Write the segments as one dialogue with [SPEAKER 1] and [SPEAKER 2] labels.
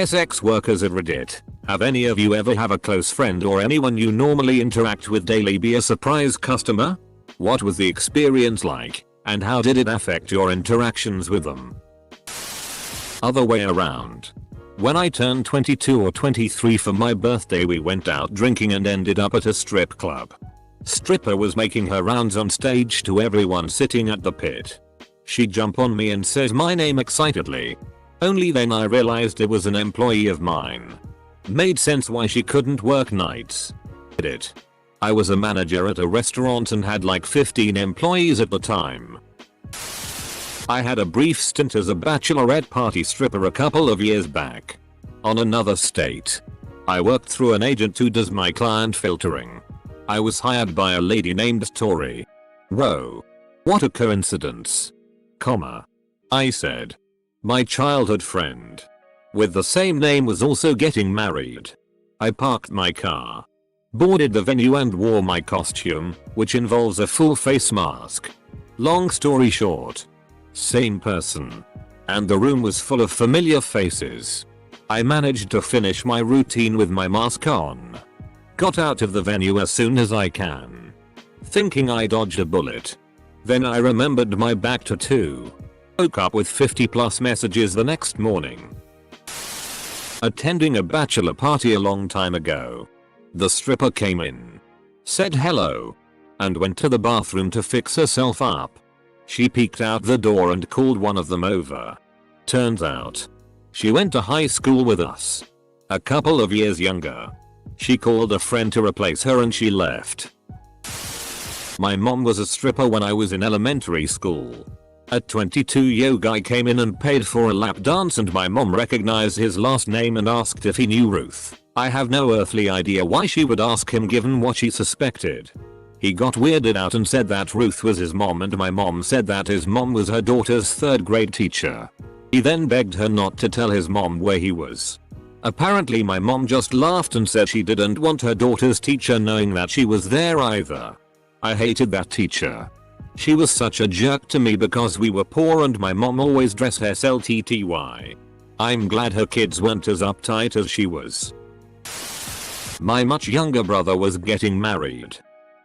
[SPEAKER 1] SX workers at Reddit. Have any of you ever have a close friend or anyone you normally interact with daily be a surprise customer? What was the experience like, and how did it affect your interactions with them? Other way around. When I turned 22 or 23 for my birthday, we went out drinking and ended up at a strip club. Stripper was making her rounds on stage to everyone sitting at the pit. She jumped on me and says my name excitedly. Only then I realized it was an employee of mine. Made sense why she couldn't work nights. I was a manager at a restaurant and had like 15 employees at the time. I had a brief stint as a bachelorette party stripper a couple of years back. On another state. I worked through an agent who does my client filtering. I was hired by a lady named Tori. Whoa. What a coincidence. I said. My childhood friend. With the same name was also getting married. I parked my car. Boarded the venue and wore my costume, which involves a full face mask. Long story short. Same person. And the room was full of familiar faces. I managed to finish my routine with my mask on. Got out of the venue as soon as I can. Thinking I dodged a bullet. Then I remembered my back tattoo. Woke up with 50+ messages the next morning. Attending a bachelor party a long time ago. The stripper came in. Said hello. And went to the bathroom to fix herself up. She peeked out the door and called one of them over. Turns out. She went to high school with us. A couple of years younger. She called a friend to replace her and she left. My mom was a stripper when I was in elementary school. At 22 you.I came in and paid for a lap dance and my mom recognized his last name and asked if he knew Ruth. I have no earthly idea why she would ask him given what she suspected. He got weirded out and said that Ruth was his mom and my mom said that his mom was her daughter's 3rd grade teacher. He then begged her not to tell his mom where he was. Apparently my mom just laughed and said she didn't want her daughter's teacher knowing that she was there either. I hated that teacher. She was such a jerk to me because we were poor and my mom always dressed SLTTY. I'm glad her kids weren't as uptight as she was. My much younger brother was getting married.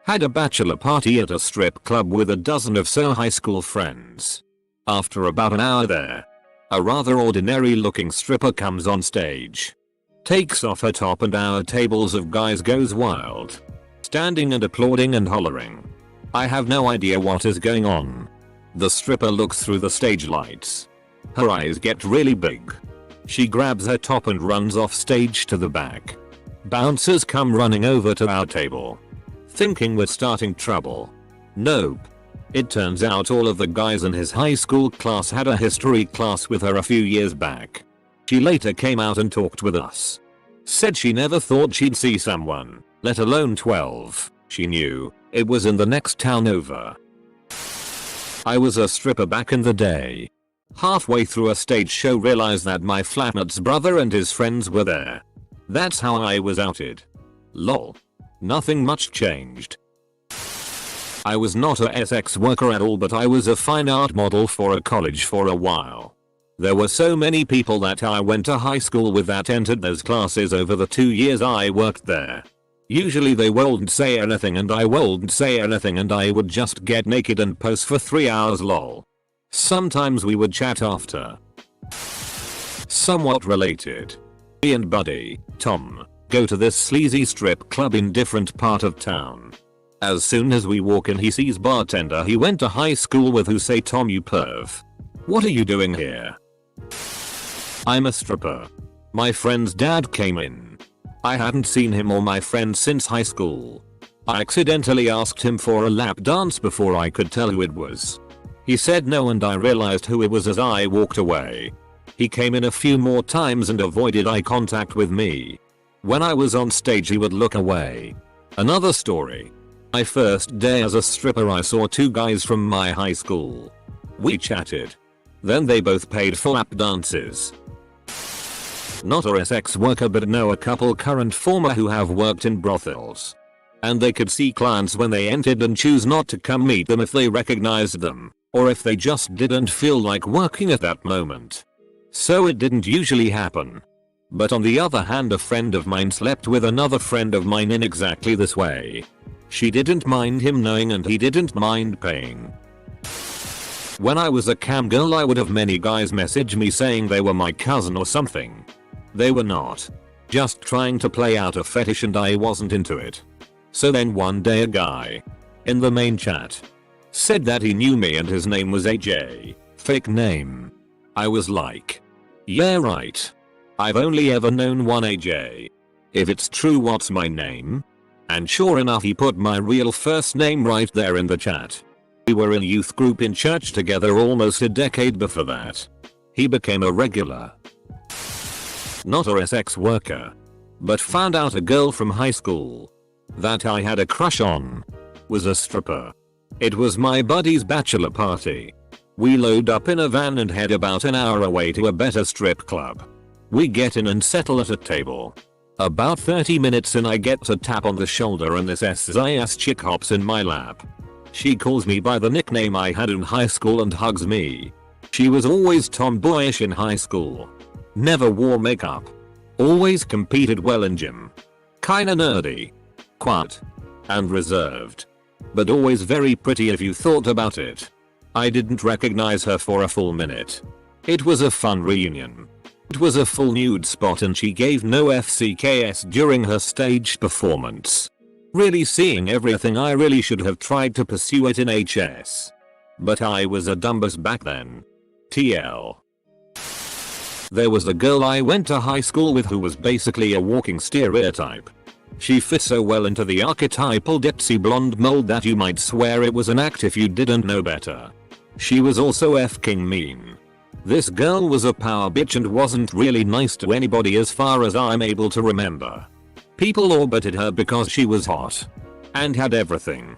[SPEAKER 1] Had a bachelor party at a strip club with a dozen or so high school friends. After about an hour there, a rather ordinary looking stripper comes on stage. Takes off her top and our tables of guys goes wild. Standing and applauding and hollering. I have no idea what is going on. The stripper looks through the stage lights. Her eyes get really big. She grabs her top and runs off stage to the back. Bouncers come running over to our table. Thinking we're starting trouble. Nope. It turns out all of the guys in his high school class had a history class with her a few years back. She later came out and talked with us. Said she never thought she'd see someone, let alone 12, she knew. It was in the next town over. I was a stripper back in the day. Halfway through a stage show realized that my flatmate's brother and his friends were there. That's how I was outed. Lol. Nothing much changed. I was not a SX worker at all but I was a fine art model for a college for a while. There were so many people that I went to high school with that entered those classes over the 2 years I worked there. Usually they wouldn't say anything and I wouldn't say anything and I would just get naked and pose for 3 hours lol. Sometimes we would chat after. Somewhat related. Me and buddy, Tom, go to this sleazy strip club in different part of town. As soon as we walk in he sees bartender he went to high school with who say Tom you perv. What are you doing here? I'm a stripper. My friend's dad came in. I hadn't seen him or my friend since high school. I accidentally asked him for a lap dance before I could tell who it was. He said no and I realized who it was as I walked away. He came in a few more times and avoided eye contact with me. When I was on stage he would look away. Another story. My first day as a stripper I saw 2 guys from my high school. We chatted. Then they both paid for lap dances. Not a SX worker but know a couple current former who have worked in brothels. And they could see clients when they entered and choose not to come meet them if they recognized them, or if they just didn't feel like working at that moment. So it didn't usually happen. But on the other hand, a friend of mine slept with another friend of mine in exactly this way. She didn't mind him knowing and he didn't mind paying. When I was a cam girl, I would have many guys message me saying they were my cousin or something. They were not. Just trying to play out a fetish and I wasn't into it. So then one day a guy in the main chat said that he knew me and his name was AJ. Fake name. I was like, yeah right. I've only ever known one AJ. If it's true, what's my name? And sure enough, he put my real first name right there in the chat. We were in a youth group in church together almost a decade before that. He became a regular. Not a sex worker. But found out a girl from high school that I had a crush on was a stripper. It was my buddy's bachelor party. We load up in a van and head about an hour away to a better strip club. We get in and settle at a table. About 30 minutes in, I get a tap on the shoulder and this SIS chick hops in my lap. She calls me by the nickname I had in high school and hugs me. She was always tomboyish in high school. Never wore makeup. Always competed well in gym. Kinda nerdy. Quiet. And reserved. But always very pretty if you thought about it. I didn't recognize her for a full minute. It was a fun reunion. It was a full nude spot and she gave no FCKS during her stage performance. Really seeing everything. I really should have tried to pursue it in HS. But I was a dumbass back then. TL. There was a girl I went to high school with who was basically a walking stereotype. She fit so well into the archetypal ditzy blonde mold that you might swear it was an act if you didn't know better. She was also f-king mean. This girl was a power bitch and wasn't really nice to anybody as far as I'm able to remember. People orbited her because she was hot and had everything.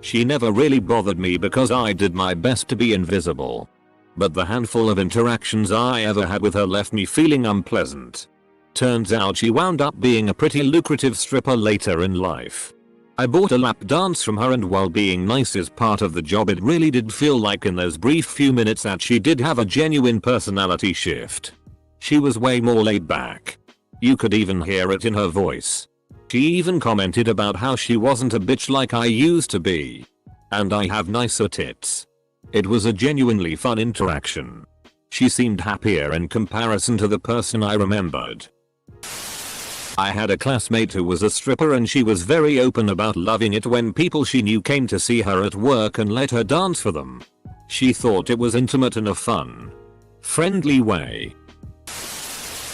[SPEAKER 1] She never really bothered me because I did my best to be invisible. But the handful of interactions I ever had with her left me feeling unpleasant. Turns out she wound up being a pretty lucrative stripper later in life. I bought a lap dance from her and while being nice is part of the job, it really did feel like in those brief few minutes that she did have a genuine personality shift. She was way more laid back. You could even hear it in her voice. She even commented about how she wasn't a bitch like I used to be. And I have nicer tits. It was a genuinely fun interaction. She seemed happier in comparison to the person I remembered. I had a classmate who was a stripper and she was very open about loving it when people she knew came to see her at work and let her dance for them. She thought it was intimate in a fun, friendly way.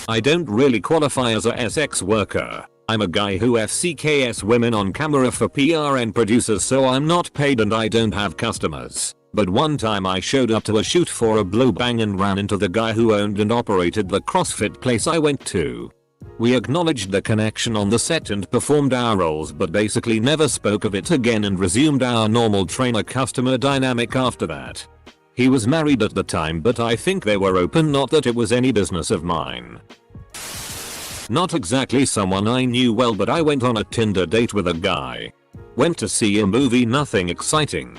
[SPEAKER 1] I don't really qualify as a sex worker. I'm a guy who FCKS women on camera for PR and producers, so I'm not paid and I don't have customers. But one time I showed up to a shoot for a blow bang and ran into the guy who owned and operated the CrossFit place I went to. We acknowledged the connection on the set and performed our roles but basically never spoke of it again and resumed our normal trainer-customer dynamic after that. He was married at the time but I think they were open, not that it was any business of mine. Not exactly someone I knew well, but I went on a Tinder date with a guy. Went to see a movie, nothing exciting.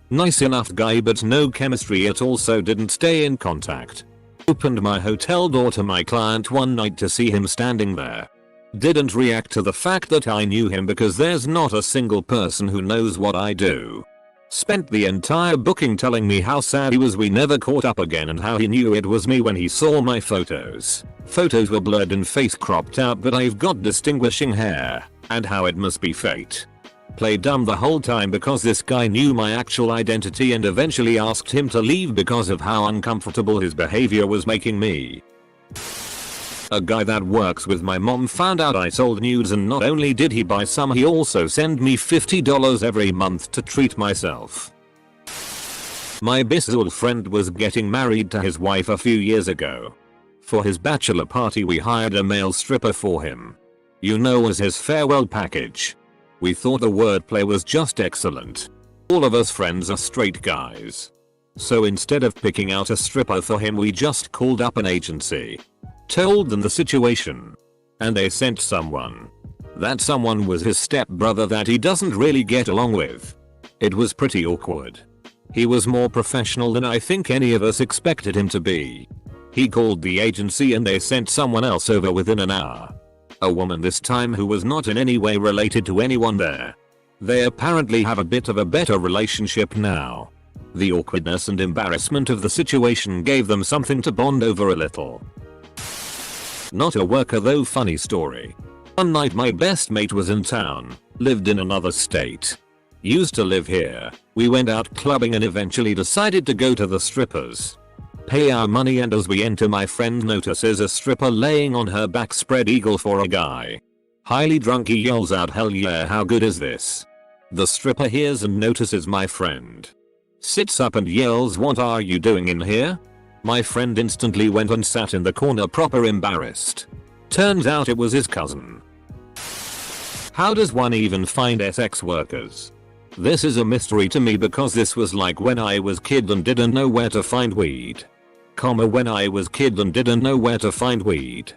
[SPEAKER 1] Nice enough guy but no chemistry at all, so didn't stay in contact. Opened my hotel door to my client one night to see him standing there. Didn't react to the fact that I knew him because there's not a single person who knows what I do. Spent the entire booking telling me how sad he was we never caught up again and how he knew it was me when he saw my photos. Photos were blurred and face cropped out but I've got distinguishing hair, and how it must be fate. Played dumb the whole time because this guy knew my actual identity and eventually asked him to leave because of how uncomfortable his behavior was making me. A guy that works with my mom found out I sold nudes and not only did he buy some, he also sent me $50 every month to treat myself. My bizzle friend was getting married to his wife a few years ago. For his bachelor party we hired a male stripper for him. You know, as his farewell package. We thought the wordplay was just excellent. All of us friends are straight guys. So instead of picking out a stripper for him we just called up an agency. Told them the situation. And they sent someone. That someone was his stepbrother that he doesn't really get along with. It was pretty awkward. He was more professional than I think any of us expected him to be. He called the agency and they sent someone else over within an hour. A woman this time who was not in any way related to anyone there. They apparently have a bit of a better relationship now. The awkwardness and embarrassment of the situation gave them something to bond over a little. Not a worker though, funny story. One night my best mate was in town, lived in another state. Used to live here. We went out clubbing and eventually decided to go to the strippers. Pay our money, and as we enter my friend notices a stripper laying on her back spread eagle for a guy. Highly drunk he yells out, "Hell yeah, how good is this?" The stripper hears and notices my friend. Sits up and yells, "What are you doing in here?" My friend instantly went and sat in the corner proper embarrassed. Turns out it was his cousin. How does one even find sex workers? This is a mystery to me because this was like when I was kid and didn't know where to find weed. When I was kid and didn't know where to find weed.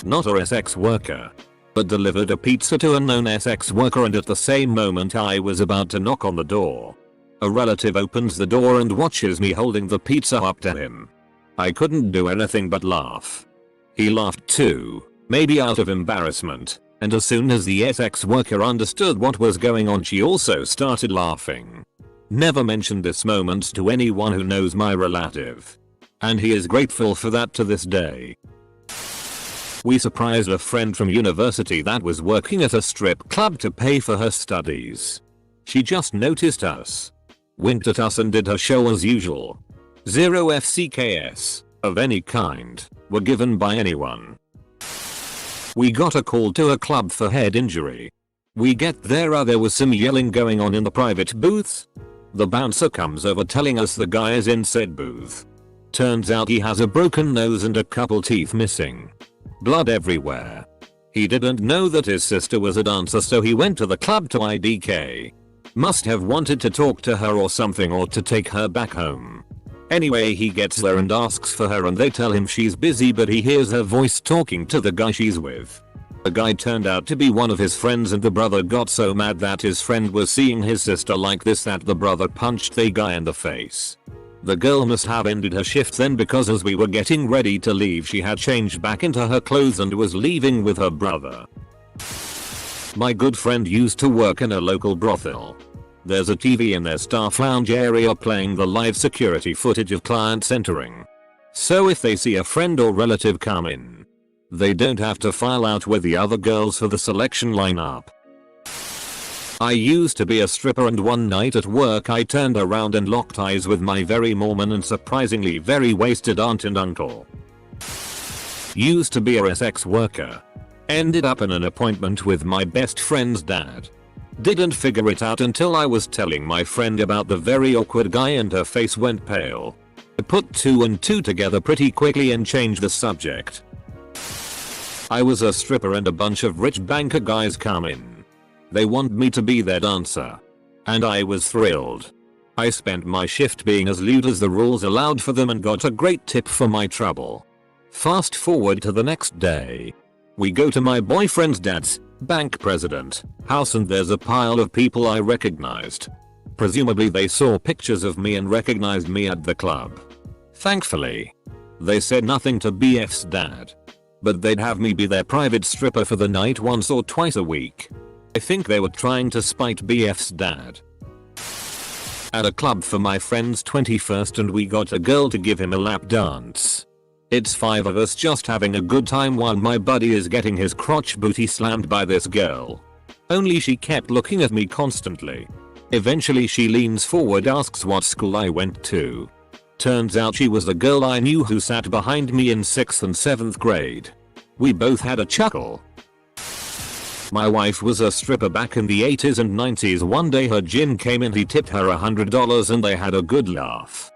[SPEAKER 1] Not a sex worker, but delivered a pizza to a known sex worker, and at the same moment I was about to knock on the door. A relative opens the door and watches me holding the pizza up to him. I couldn't do anything but laugh. He laughed too, maybe out of embarrassment, and as soon as the sex worker understood what was going on she also started laughing. Never mentioned this moment to anyone who knows my relative. And he is grateful for that to this day. We surprised a friend from university that was working at a strip club to pay for her studies. She just noticed us, winked at us and did her show as usual. Zero FCKS of any kind were given by anyone. We got a call to a club for head injury. We get there, there was some yelling going on in the private booths. The bouncer comes over telling us the guy is in said booth. Turns out he has a broken nose and a couple teeth missing. Blood everywhere. He didn't know that his sister was a dancer, so he went to the club to IDK. Must have wanted to talk to her or something, or to take her back home. Anyway, he gets there and asks for her and they tell him she's busy, but he hears her voice talking to the guy she's with. The guy turned out to be one of his friends, and the brother got so mad that his friend was seeing his sister like this that the brother punched the guy in the face. The girl must have ended her shift then, because as we were getting ready to leave she had changed back into her clothes and was leaving with her brother. My good friend used to work in a local brothel. There's a TV in their staff lounge area playing the live security footage of clients entering. So if they see a friend or relative come in, they don't have to file out with the other girls for the selection lineup. I used to be a stripper, and one night at work I turned around and locked eyes with my very Mormon and surprisingly very wasted aunt and uncle. Used to be a sex worker. Ended up in an appointment with my best friend's dad. Didn't figure it out until I was telling my friend about the very awkward guy and her face went pale. I put 2 and 2 together pretty quickly and changed the subject. I was a stripper and a bunch of rich banker guys come in. They want me to be their dancer. And I was thrilled. I spent my shift being as lewd as the rules allowed for them and got a great tip for my trouble. Fast forward to the next day. We go to my boyfriend's dad's, bank president, house, and there's a pile of people I recognized. Presumably they saw pictures of me and recognized me at the club. Thankfully, they said nothing to BF's dad. But they'd have me be their private stripper for the night once or twice a week. I think they were trying to spite BF's dad. At a club for my friend's 21st and we got a girl to give him a lap dance. It's 5 of us just having a good time while my buddy is getting his crotch booty slammed by this girl. Only she kept looking at me constantly. Eventually she leans forward, asks what school I went to. Turns out she was the girl I knew who sat behind me in 6th and 7th grade. We both had a chuckle. My wife was a stripper back in the 80s and 90s. One day her gin came in, he tipped her $100 and they had a good laugh.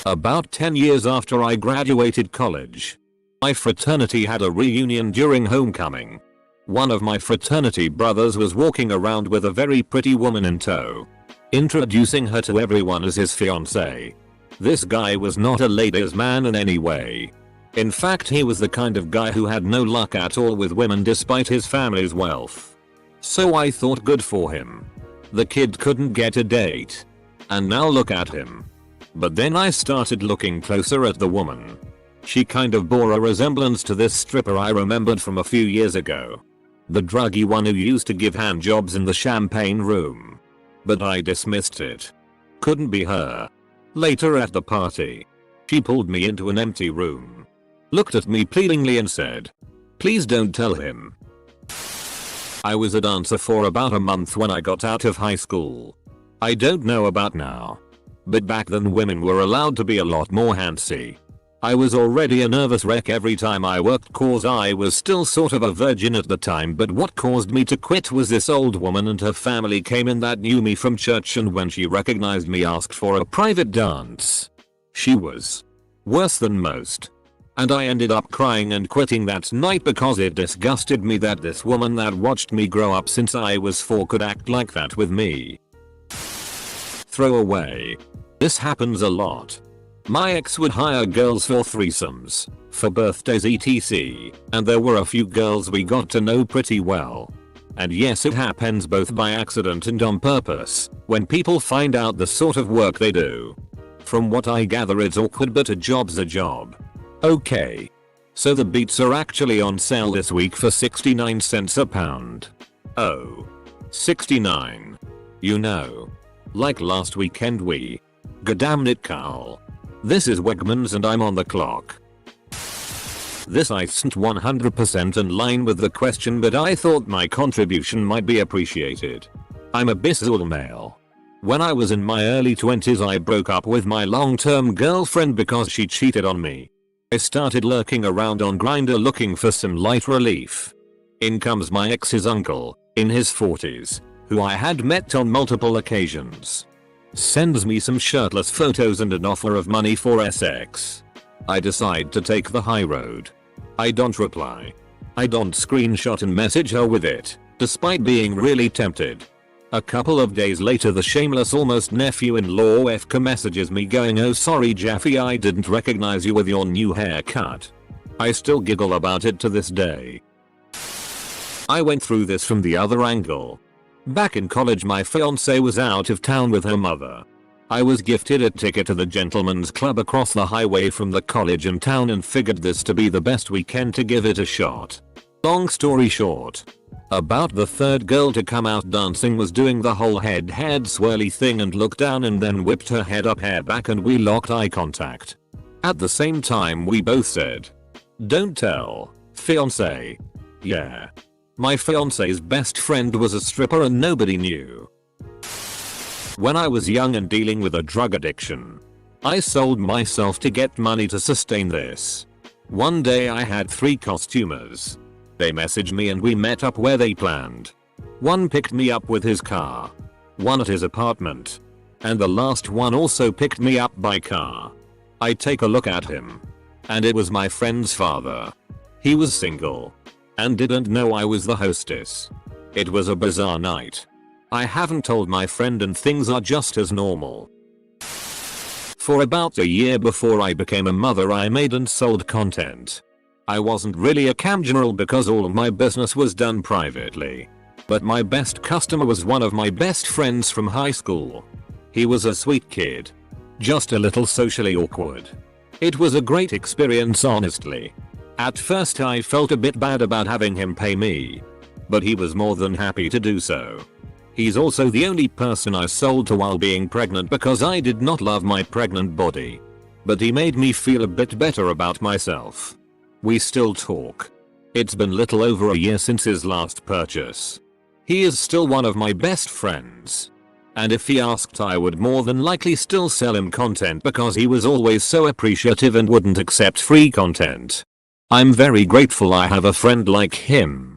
[SPEAKER 1] About 10 years after I graduated college, my fraternity had a reunion during homecoming. One of my fraternity brothers was walking around with a very pretty woman in tow, introducing her to everyone as his fiancée. This guy was not a ladies' man in any way. In fact, he was the kind of guy who had no luck at all with women despite his family's wealth. So I thought, good for him. The kid couldn't get a date. And now look at him. But then I started looking closer at the woman. She kind of bore a resemblance to this stripper I remembered from a few years ago. The druggy one who used to give hand jobs in the champagne room. But I dismissed it. Couldn't be her. Later at the party, she pulled me into an empty room, looked at me pleadingly and said, "Please don't tell him." I was a dancer for about a month when I got out of high school. I don't know about now, but back then women were allowed to be a lot more handsy. I was already a nervous wreck every time I worked cause I was still sort of a virgin at the time, but what caused me to quit was this old woman and her family came in that knew me from church, and when she recognized me asked for a private dance. She was worse than most. And I ended up crying and quitting that night because it disgusted me that this woman that watched me grow up since I was 4 could act like that with me. Throw away. This happens a lot. My ex would hire girls for threesomes, for birthdays etc. And there were a few girls we got to know pretty well. And yes, it happens both by accident and on purpose when people find out the sort of work they do. From what I gather it's awkward, but a job's a job. Okay. So the beats are actually on sale this week for 69 cents a pound. Oh. 69. You know. Like last weekend we. Goddamn it, Carl. This is Wegmans and I'm on the clock. This isn't 100% in line with the question, but I thought my contribution might be appreciated. I'm a bisexual male. When I was in my early 20s I broke up with my long-term girlfriend because she cheated on me. I started lurking around on Grindr looking for some light relief. In comes my ex's uncle, in his 40s, who I had met on multiple occasions. Sends me some shirtless photos and an offer of money for sex. I decide to take the high road. I don't reply. I don't screenshot and message her with it, despite being really tempted. A couple of days later the shameless almost nephew-in-law FK messages me going, "Oh sorry Jeffy, I didn't recognize you with your new haircut." I still giggle about it to this day. I went through this from the other angle. Back in college my fiance was out of town with her mother. I was gifted a ticket to the gentleman's club across the highway from the college in town and figured this to be the best weekend to give it a shot. Long story short, about the third girl to come out dancing was doing the whole head swirly thing and looked down and then whipped her head up hair back and we locked eye contact. At the same time we both said, "Don't tell, fiance." Yeah. My fiance's best friend was a stripper and nobody knew. When I was young and dealing with a drug addiction, I sold myself to get money to sustain this. One day I had 3 costumers. They messaged me and we met up where they planned. One picked me up with his car, one at his apartment, and the last one also picked me up by car. I take a look at him, and it was my friend's father. He was single and didn't know I was the hostess. It was a bizarre night. I haven't told my friend and things are just as normal. For about a year before I became a mother I made and sold content. I wasn't really a cam general because all of my business was done privately. But my best customer was one of my best friends from high school. He was a sweet kid. Just a little socially awkward. It was a great experience honestly. At first I felt a bit bad about having him pay me. But he was more than happy to do so. He's also the only person I sold to while being pregnant because I did not love my pregnant body. But he made me feel a bit better about myself. We still talk. It's been little over a year since his last purchase. He is still one of my best friends. And if he asked I would more than likely still sell him content because he was always so appreciative and wouldn't accept free content. I'm very grateful I have a friend like him.